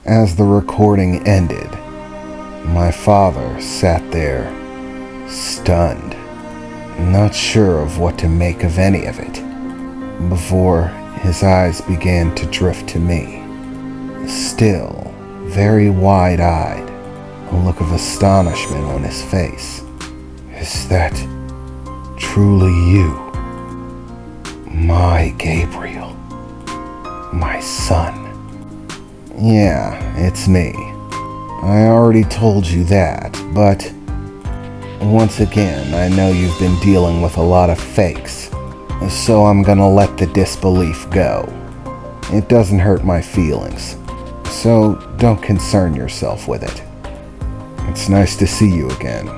As the recording ended, my father sat there, stunned, not sure of what to make of any of it, before his eyes began to drift to me, still very wide-eyed, a look of astonishment on his face. "Is that truly you, my Gabriel, my son?" "Yeah, it's me. I already told you that, but once again, I know you've been dealing with a lot of fakes, so I'm gonna let the disbelief go. It doesn't hurt my feelings, so don't concern yourself with it. It's nice to see you again,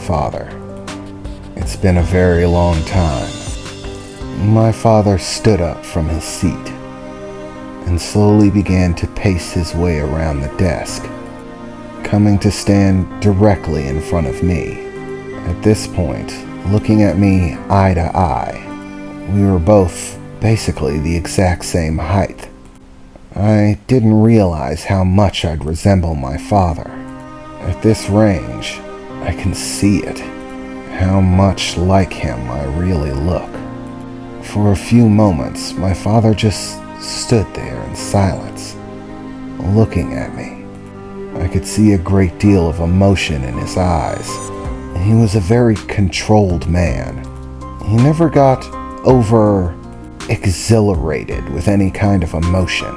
Father. It's been a very long time." My father stood up from his seat and slowly began to pace his way around the desk, coming to stand directly in front of me. At this point, looking at me eye to eye, we were both basically the exact same height. I didn't realize how much I'd resemble my father. At this range, I can see it, how much like him I really look. For a few moments, my father just stood there in silence, looking at me. I could see a great deal of emotion in his eyes. He was a very controlled man. He never got over exhilarated with any kind of emotion.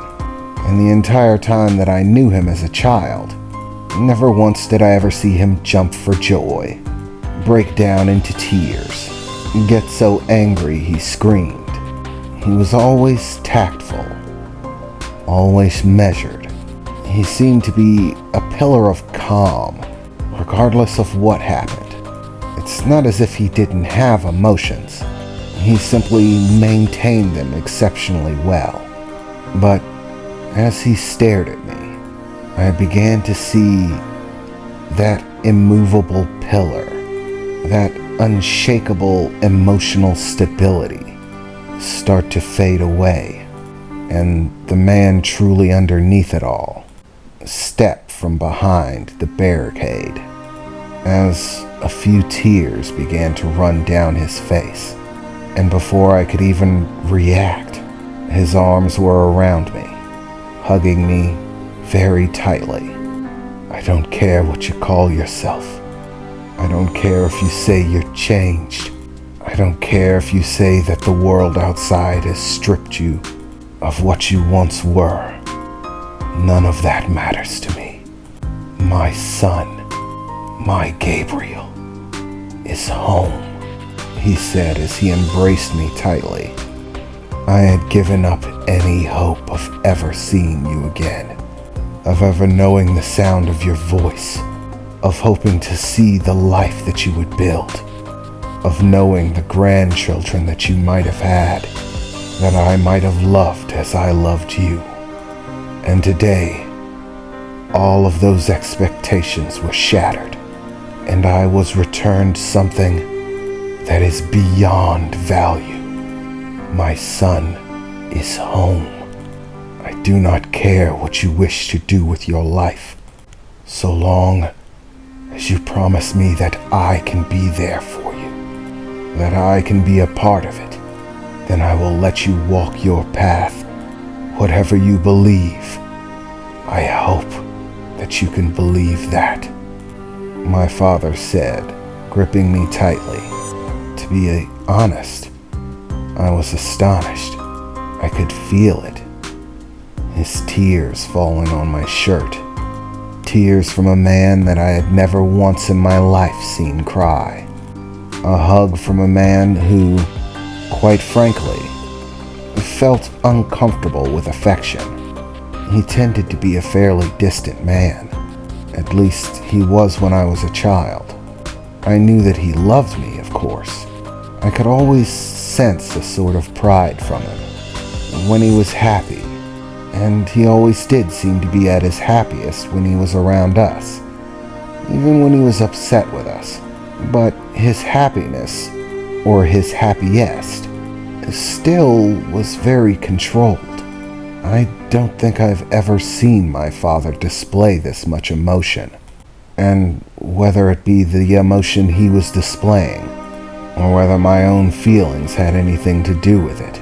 And the entire time that I knew him as a child, never once did I ever see him jump for joy, break down into tears, get so angry he screamed. He was always tactful, always measured. He seemed to be a pillar of calm, regardless of what happened. It's not as if he didn't have emotions. He simply maintained them exceptionally well. But as he stared at me, I began to see that immovable pillar, that unshakable emotional stability start to fade away, and the man truly underneath it all step from behind the barricade as a few tears began to run down his face. And before I could even react, his arms were around me, hugging me very tightly. "I don't care what you call yourself. I don't care if you say you're changed. I don't care if you say that the world outside has stripped you of what you once were. None of that matters to me. My son, my Gabriel, is home," he said as he embraced me tightly. I had given up any hope of ever seeing you again, of ever knowing the sound of your voice, of hoping to see the life that you would build, of knowing the grandchildren that you might have had, that I might have loved as I loved you. And today, all of those expectations were shattered, and I was returned something that is beyond value. My son is home. I do not care what you wish to do with your life, so long as you promise me that I can be there for you, that I can be a part of it. Then I will let you walk your path, whatever you believe. I hope that you can believe that," my father said, gripping me tightly. To be honest, I was astonished. I could feel it. His tears falling on my shirt. Tears from a man that I had never once in my life seen cry. A hug from a man who, quite frankly, felt uncomfortable with affection. He tended to be a fairly distant man. At least he was when I was a child. I knew that he loved me, of course. I could always sense a sort of pride from him when he was happy, and he always did seem to be at his happiest when he was around us, even when he was upset with us. But his happiness, or his happiest, still was very controlled. I don't think I've ever seen my father display this much emotion. And whether it be the emotion he was displaying, or whether my own feelings had anything to do with it,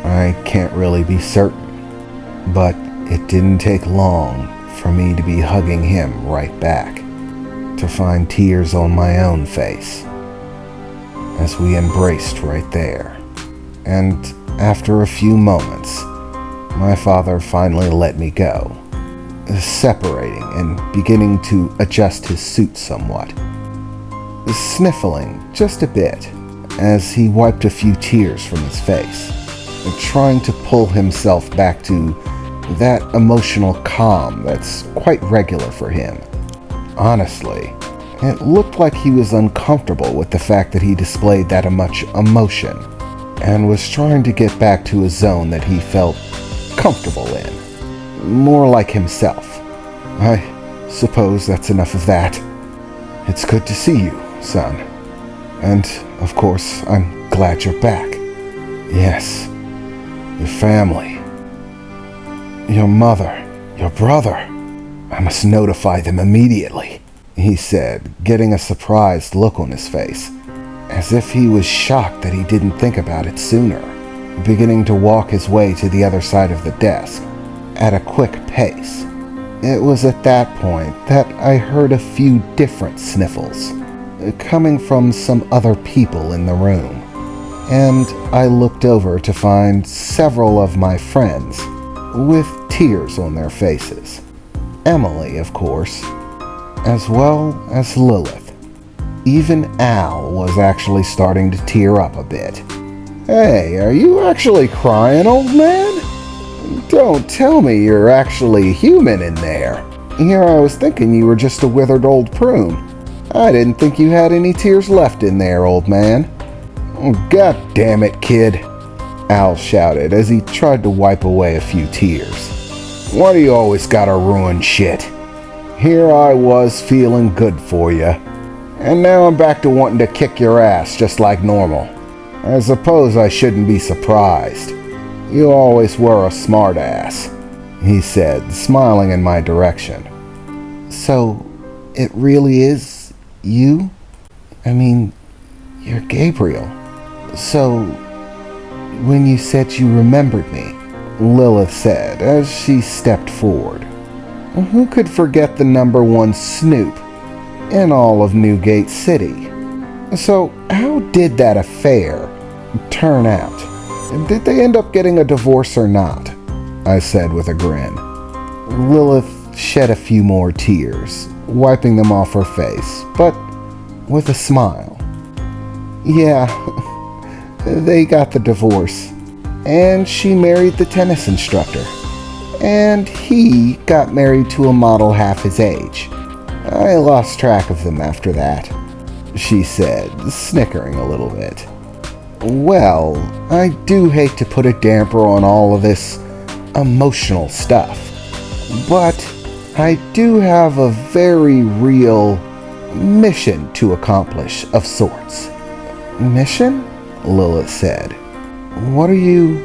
I can't really be certain. But it didn't take long for me to be hugging him right back, to find tears on my own face, as we embraced right there. And after a few moments, my father finally let me go, separating and beginning to adjust his suit somewhat, sniffling just a bit as he wiped a few tears from his face, trying to pull himself back to that emotional calm that's quite regular for him. Honestly, it looked like he was uncomfortable with the fact that he displayed that much emotion, and was trying to get back to a zone that he felt comfortable in, more like himself. I suppose that's enough of that. It's good to see you, son. And, of course, I'm glad you're back. Yes, your family, your mother, your brother. I must notify them immediately, he said, getting a surprised look on his face, as if he was shocked that he didn't think about it sooner, beginning to walk his way to the other side of the desk at a quick pace. It was at that point that I heard a few different sniffles coming from some other people in the room, and I looked over to find several of my friends with tears on their faces. Emily, of course, as well as Lilith. Even Al was actually starting to tear up a bit. Hey, are you actually crying, old man? Don't tell me you're actually human in there. Here I was thinking you were just a withered old prune. I didn't think you had any tears left in there, old man. God damn it, kid, Al shouted as he tried to wipe away a few tears. Why do you always gotta ruin shit? Here I was feeling good for you, and now I'm back to wanting to kick your ass just like normal. I suppose I shouldn't be surprised. You always were a smartass, he said, smiling in my direction. So, it really is you? I mean, you're Gabrial. So, when you said you remembered me, Lilith said as she stepped forward. Who could forget the #1 snoop in all of Newgate City? So, how did that affair turn out? Did they end up getting a divorce or not? I said with a grin. Lilith shed a few more tears, wiping them off her face, but with a smile. Yeah, they got the divorce, and she married the tennis instructor, and he got married to a model half his age. I lost track of them after that, she said, snickering a little bit. Well, I do hate to put a damper on all of this emotional stuff, but I do have a very real mission to accomplish of sorts. Mission? Lilith said. What are you...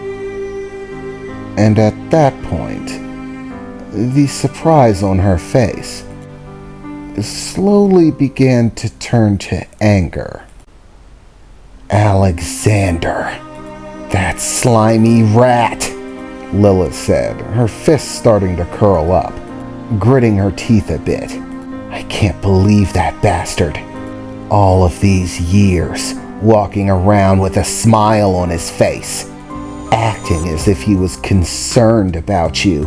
And at that point, the surprise on her face slowly began to turn to anger. Alexander, that slimy rat, Lilith said, her fists starting to curl up, gritting her teeth a bit. I can't believe that bastard. All of these years, walking around with a smile on his face, acting as if he was concerned about you.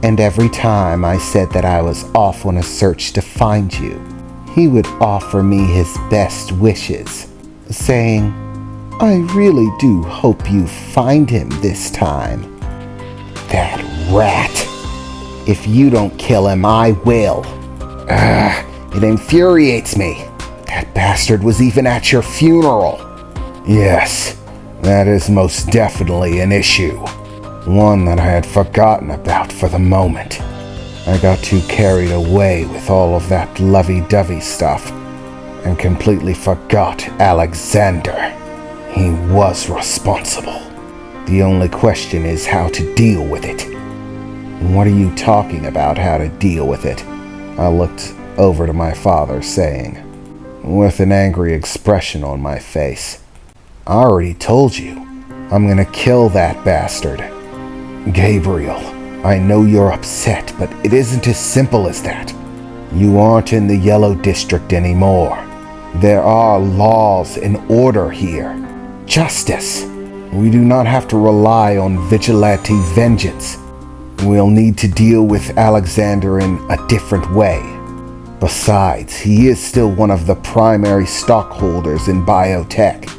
And every time I said that I was off on a search to find you, he would offer me his best wishes, saying, I really do hope you find him this time. That rat. If you don't kill him, I will. It infuriates me. That bastard was even at your funeral. Yes, that is most definitely an issue. One that I had forgotten about for the moment. I got too carried away with all of that lovey-dovey stuff and completely forgot Alexander. He was responsible. The only question is how to deal with it. What are you talking about, how to deal with it? I looked over to my father, saying, with an angry expression on my face, I already told you. I'm gonna kill that bastard. Gabriel, I know you're upset, but it isn't as simple as that. You aren't in the Yellow District anymore. There are laws and order here. Justice. We do not have to rely on vigilante vengeance. We'll need to deal with Alexander in a different way. Besides, he is still one of the primary stockholders in biotech.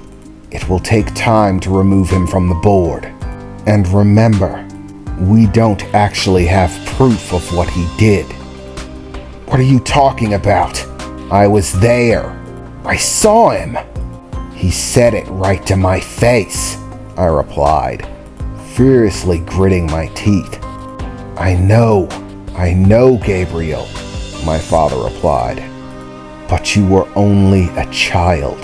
It will take time to remove him from the board. And remember, we don't actually have proof of what he did. What are you talking about? I was there. I saw him. He said it right to my face, I replied, furiously gritting my teeth. I know, Gabriel, my father replied. But you were only a child.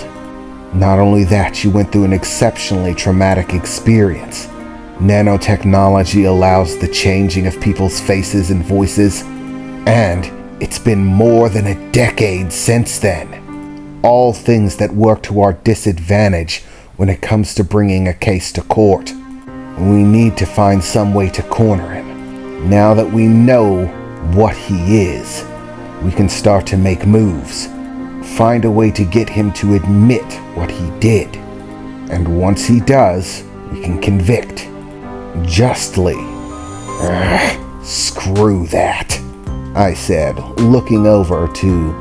Not only that, you went through an exceptionally traumatic experience. Nanotechnology allows the changing of people's faces and voices, and it's been more than a decade since then. All things that work to our disadvantage when it comes to bringing a case to court. We need to find some way to corner him. Now that we know what he is, we can start to make moves. Find a way to get him to admit what he did. And once he does, we can convict. Justly. Screw that, I said, looking over to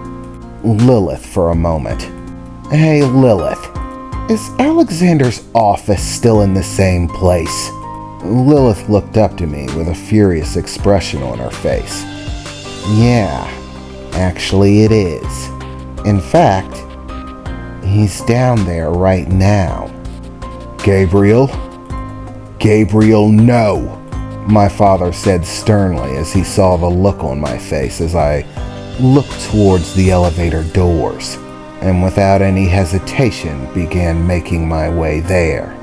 Lilith for a moment. Hey, Lilith, is Alexander's office still in the same place? Lilith looked up to me with a furious expression on her face. Yeah, actually it is. In fact, he's down there right now. Gabriel? Gabriel, no! My father said sternly as he saw the look on my face as I looked towards the elevator doors, and without any hesitation began making my way there.